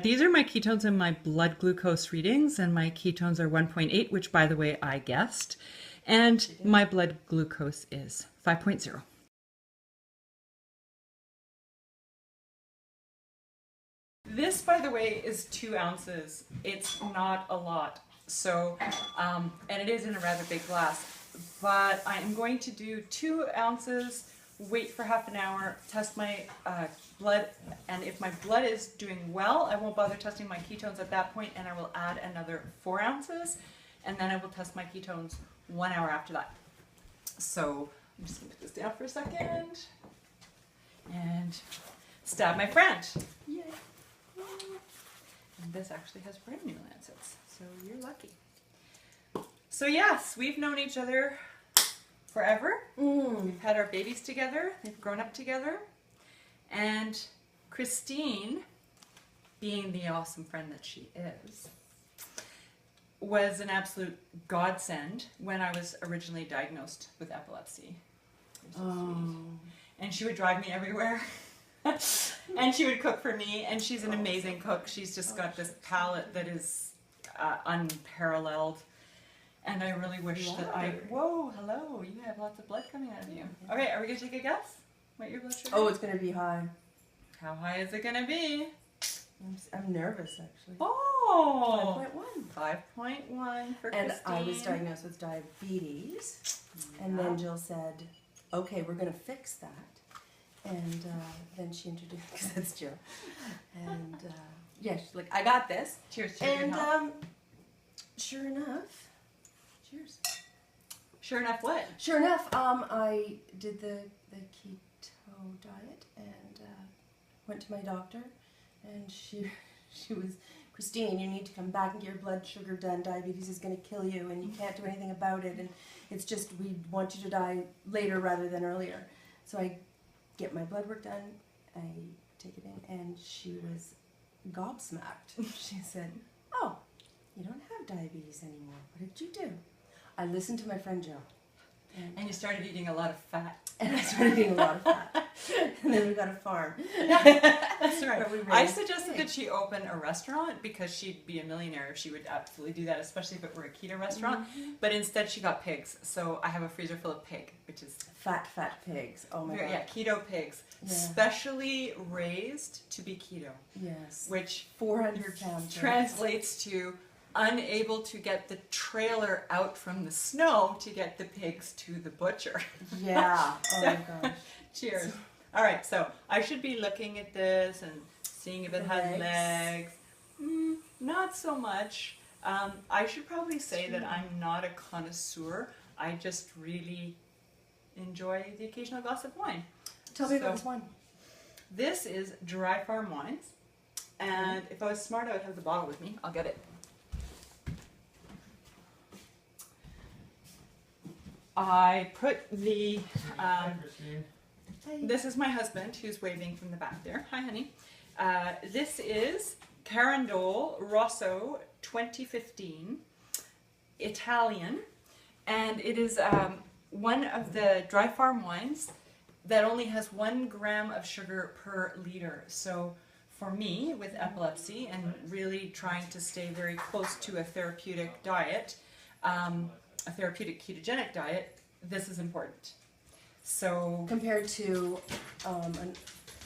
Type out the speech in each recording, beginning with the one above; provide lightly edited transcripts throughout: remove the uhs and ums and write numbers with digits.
These are my ketones and my blood glucose readings, and my ketones are 1.8, which, by the way, I guessed. And my blood glucose is 5.0. This, by the way, is 2 ounces. It's not a lot. So, and it is in a rather big glass. But I am going to do 2 ounces, wait for half an hour, test my blood, and if my blood is doing well, I won't bother testing my ketones at that point, and I will add another 4 ounces, and then I will test my ketones 1 hour after that. So I'm just going to put this down for a second, and stab my friend. Yay. And this actually has brand new lancets, so you're lucky. So yes, we've known each other forever. We've had our babies together. They've grown up together. And Christine, being the awesome friend that she is, was an absolute godsend when I was originally diagnosed with epilepsy. So and she would drive me everywhere. And she would cook for me, and she's an amazing cook. She's just got this palate that is unparalleled. And I really wish that whoa, hello, you have lots of blood coming out of you. Okay, are we going to take a guess? What your blood sugar is? Oh, it's going to be high. How high is it going to be? I'm nervous, actually. Oh! 5.1. 5.1 for And Christine. I was diagnosed with diabetes. Yeah. And then Jill said, okay, we're going to fix that. And then she introduced, because that's Jill. And yeah, she's like, I got this. Cheers. And sure enough, cheers. Sure enough, what? Sure enough, I did the keto diet and went to my doctor, and she was, Christine, you need to come back and get your blood sugar done. Diabetes is going to kill you, and you can't do anything about it. And it's just, we want you to die later rather than earlier. So I get my blood work done, I take it in, and she was gobsmacked. She said, oh, you don't have diabetes anymore. What did you do? I listened to my friend Jill. And you started eating a lot of fat. And I started eating a lot of fat. And then we got a farm. That's right. I suggested that she open a restaurant because she'd be a millionaire if she would absolutely do that, especially if it were a keto restaurant. But instead she got pigs. So I have a freezer full of pig, which is... Fat pigs. Oh my God. Yeah, keto pigs. Yeah. Specially raised to be keto. Yes. Which 400 pounds. Translates to unable to get the trailer out from the snow to get the pigs to the butcher. Yeah. Oh my gosh. Cheers. All right, so I should be looking at this and seeing if it has legs. Not so much. I should probably say that I'm not a connoisseur. I just really enjoy the occasional glass of wine. Tell me about this wine. This is Dry Farm Wines. And if I was smart, I would have the bottle with me. I'll get it. I put the, this is my husband who's waving from the back there. Hi, honey. This is Carandole Rosso 2015, Italian, and it is one of the Dry Farm wines that only has 1 gram of sugar per liter. So for me, with epilepsy and really trying to stay very close to a therapeutic diet, a therapeutic ketogenic diet, this is important. So compared to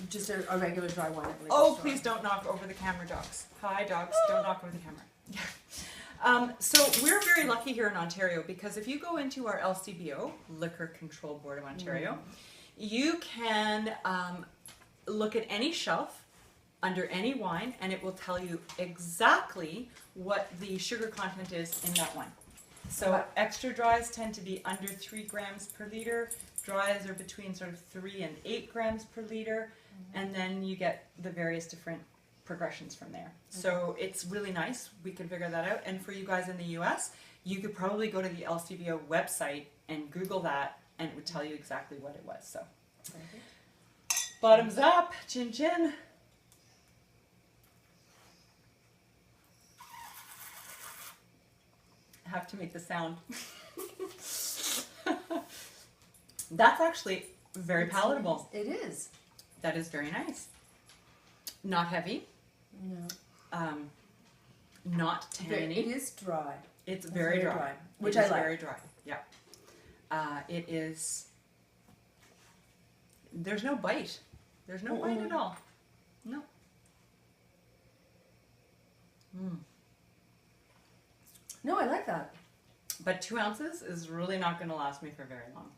just a regular dry wine. Oh, please don't knock over the camera, dogs. Hi, dogs. Don't knock over the camera. So we're very lucky here in Ontario because if you go into our LCBO, Liquor Control Board of Ontario, you can look at any shelf under any wine and it will tell you exactly what the sugar content is in that wine. So extra dries tend to be under 3 grams per liter. Dries are between sort of 3 and 8 grams per liter. And then you get the various different progressions from there. So it's really nice. We can figure that out. And for you guys in the US, you could probably go to the LCBO website and Google that and it would tell you exactly what it was. So bottoms up, chin chin. I have to make the sound. That's actually very palatable. It is. That is very nice. Not heavy. No. not It tanniny. is dry. It's very dry. Which It I is like. very dry. Yeah. It is. There's no bite. There's no bite at all. No. No, I like that. But 2 ounces is really not going to last me for very long.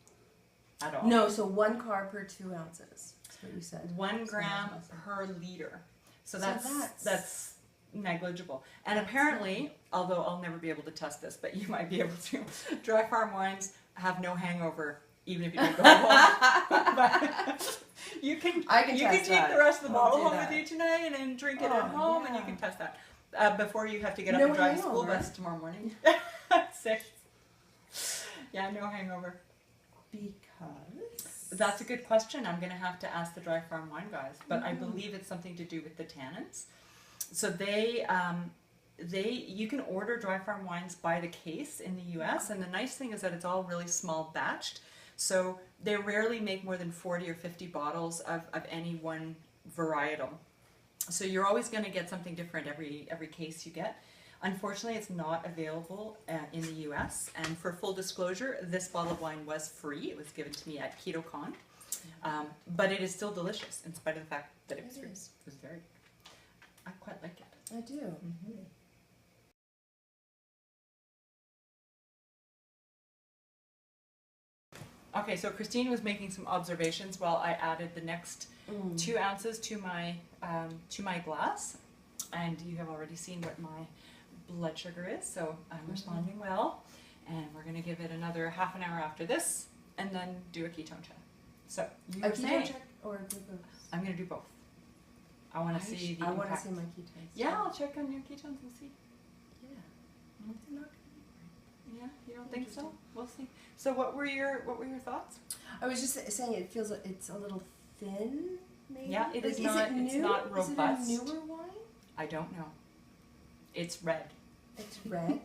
At all. No, so 1 carb per 2 ounces. That's what you said. 1 gram per liter. So that's negligible. And apparently, although I'll never be able to test this, but you might be able to, dry farm wines have no hangover, even if you don't go home. But you can take the rest of the bottle home with you tonight and then drink it at home, and you can test that before you have to get up and drive the school bus tomorrow morning. 6. Yeah, no hangover. Because That's a good question. I'm going to have to ask the dry farm wine guys, but I believe it's something to do with the tannins. So you can order dry farm wines by the case in the U.S. and the nice thing is that it's all really small batched. So they rarely make more than 40 or 50 bottles of any one varietal. So you're always going to get something different every case you get. Unfortunately, it's not available in the U.S. And for full disclosure, this bottle of wine was free. It was given to me at Ketone. But it is still delicious in spite of the fact that it was free. It was very good. I quite like it. I do. Mm-hmm. Okay, so Christine was making some observations while I added the next 2 ounces to my glass, and you have already seen what my blood sugar is, so I'm responding well, and we're going to give it another half an hour after this, and then do a ketone check. So you were saying, check or a glucose? I'm going to do both. I want to see the I want to impact. see my ketones. Yeah, I'll check on your ketones and see. Yeah. They're not gonna be great. Yeah, you don't think so? We'll see. So what were your thoughts? I was just saying it feels like it's a little thin, maybe. Yeah, it is Like, not. Is It's it new? not robust. Is it a newer wine? I don't know. It's red. It's red.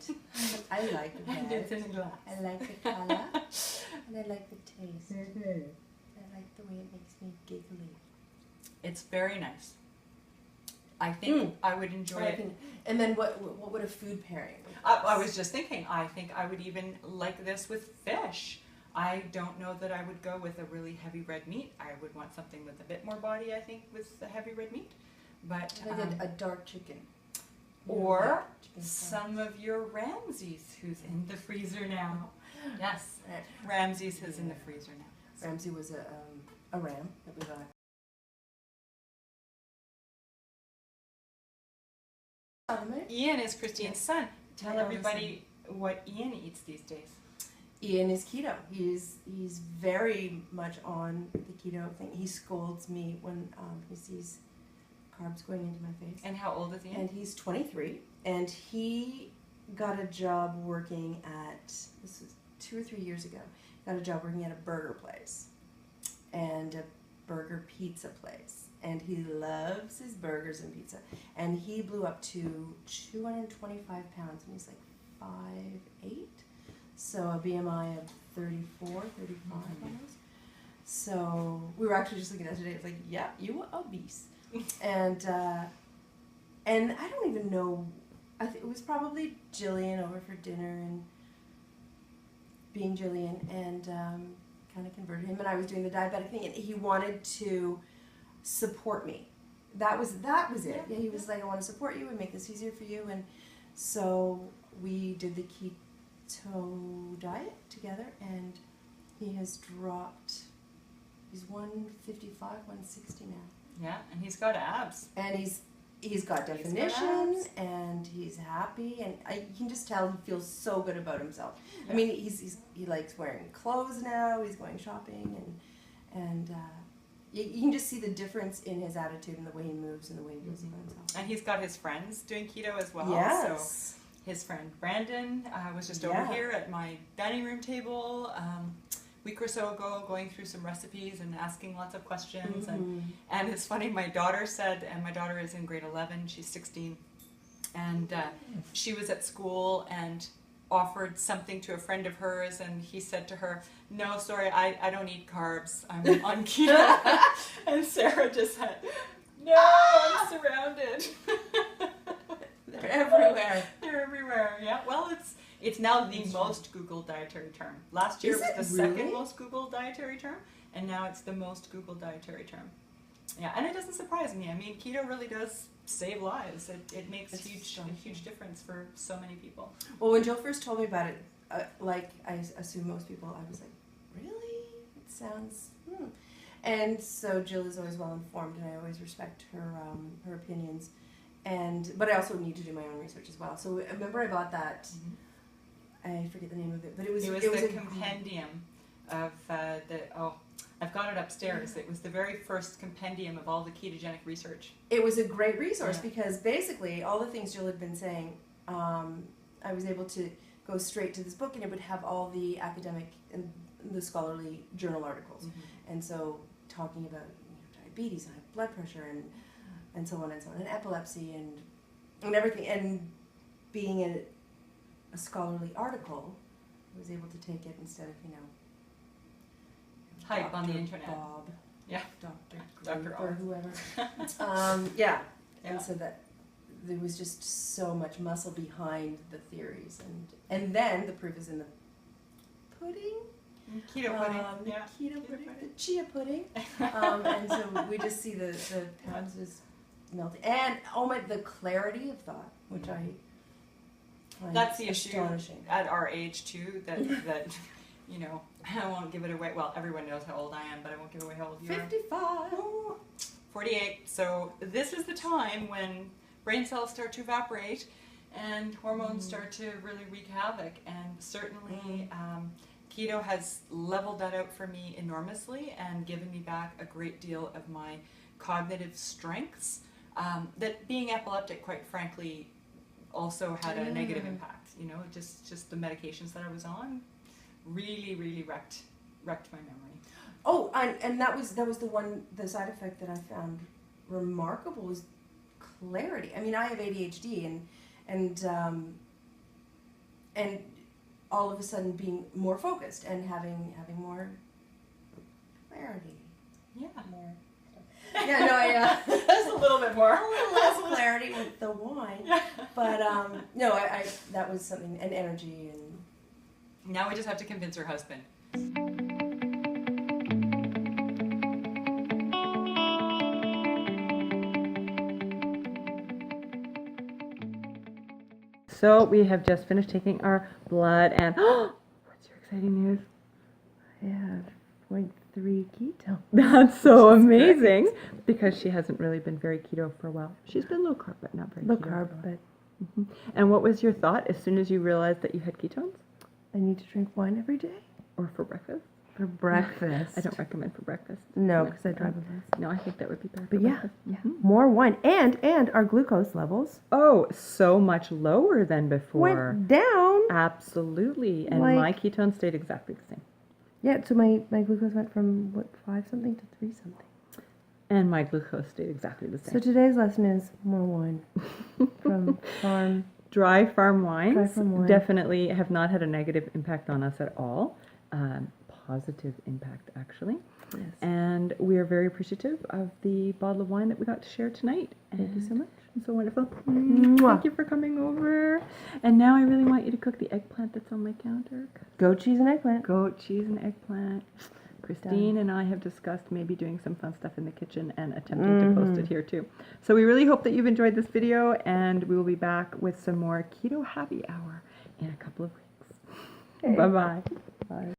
I like And it's red. in a glass. I like the color, and I like the taste. I like the way it makes me giggly. It's very nice. I think I would enjoy it. And then what would a food pairing? I was just thinking, I think I would even like this with fish. I don't know that I would go with a really heavy red meat. I would want something with a bit more body, I think, with the heavy red meat. But Like a dark chicken. or Chicken some of your Ramsay's, who's in the freezer now. Yes, Ramsay's is in the freezer now. Ramsay was a ram that we got. Ian is Christine's son. Tell My eldest everybody what Ian eats these days. Ian is keto. He's very much on the keto thing. He scolds me when he sees carbs going into my face. And how old is Ian? And he's 23, and he got a job working at, this was 2 or 3 years ago, got a job working at a burger place and a burger pizza place. And he loves his burgers and pizza. And he blew up to 225 pounds, and he's like 5'8". So a BMI of 34, 35 almost. So we were actually just looking at it today. It's like, yeah, you are obese. And I don't even know. It was probably Jillian over for dinner and being Jillian, and kind of converted him. And I was doing the diabetic thing, and he wanted to support me. That was it. Yeah, he was like, I want to support you and make this easier for you. And so we did the keto diet together, and he has dropped. He's 155, 160 now. Yeah, and he's got abs. And he's got definition, and he's happy, and you can just tell he feels so good about himself. Yeah. I mean, he likes wearing clothes now. He's going shopping, and you can just see the difference in his attitude and the way he moves and the way he feels about himself. And he's got his friends doing keto as well. Yes. So his friend Brandon was just over here at my dining room table a week or so ago, going through some recipes and asking lots of questions. And it's funny, my daughter said, and my daughter is in grade 11, she's 16, and she was at school and offered something to a friend of hers, and he said to her, no, sorry, I don't eat carbs, I'm on keto. And Sarah just said, no, I'm surrounded. It's now the most Googled dietary term. Last year Is was it the really? second most Googled dietary term, and now it's the most Googled dietary term. Yeah, and it doesn't surprise me. I mean, keto really does save lives. It makes It's a huge difference for so many people. Well, when Jill first told me about it, like I assume most people, I was like, really? It sounds. And so Jill is always well informed, and I always respect her opinions. But I also need to do my own research as well. So I remember I bought that. I forget the name of it, but it was the compendium of I've got it upstairs. Yeah. It was the very first compendium of all the ketogenic research. It was a great resource Yeah. because basically all the things Jill had been saying, I was able to go straight to this book, and it would have all the academic and the scholarly journal articles. And so talking about diabetes and high blood pressure and so on and so on, and epilepsy and everything, and being a scholarly article, I was able to take it instead of Hype on the Dr. internet. Bob, Yeah. Dr. Dr. or Oz. whoever. Yeah. Yeah. And so that there was just so much muscle behind the theories, and then the proof is in the pudding. Keto pudding. The Yeah. keto pudding, the chia pudding. And so we just see the pounds just melting, and the clarity of thought, which I find That's the issue astonishing. at our age too. That I won't give it away. Well, everyone knows how old I am, but I won't give away how old you are. 55. 48. So this is the time when brain cells start to evaporate and hormones start to really wreak havoc. And certainly keto has leveled that out for me enormously and given me back a great deal of my cognitive strengths. That being epileptic, quite frankly, also had a negative impact. Just the medications that I was on really wrecked my memory. Oh, and that was the side effect that I found remarkable was clarity. I mean, I have ADHD, and all of a sudden being more focused and having more clarity. Yeah. More. Yeah, no, Just a little bit more. a little less clarity with the wine, Yeah. but no, I that was something, and energy, and Now we just have to convince her husband. So we have just finished taking our blood, and what's your exciting news? I have 0.3 keto. That's so amazing, because she hasn't really been very keto for a while. She's been low carb, but not very Low keto. carb, for a while. but And what was your thought as soon as you realized that you had ketones? I need to drink wine every day Or for breakfast? for breakfast. I don't recommend for breakfast. No, because I drive a bus. No, I think that would be bad. But for yeah, breakfast. more wine, and our glucose levels Oh, so much lower than before. went down. Absolutely. And Like- my ketones stayed exactly the same. Yeah, so my glucose went from 5 something to 3 something. And my glucose stayed exactly the So same. today's lesson is more wine from farm. Dry farm wines Dry farm wine. definitely have not had a negative impact on us at all. Positive impact, actually. Yes. And we are very appreciative of the bottle of wine that we got to share tonight. Thank you so much. It's so wonderful. Mwah. Thank you for coming over. And now I really want you to cook the eggplant that's on my counter. Goat cheese and eggplant. Goat cheese and eggplant. Christine and I have discussed maybe doing some fun stuff in the kitchen and attempting to post it here too. So we really hope that you've enjoyed this video, and we will be back with some more Keto Happy Hour in a couple of weeks. Okay. Bye-bye. Bye.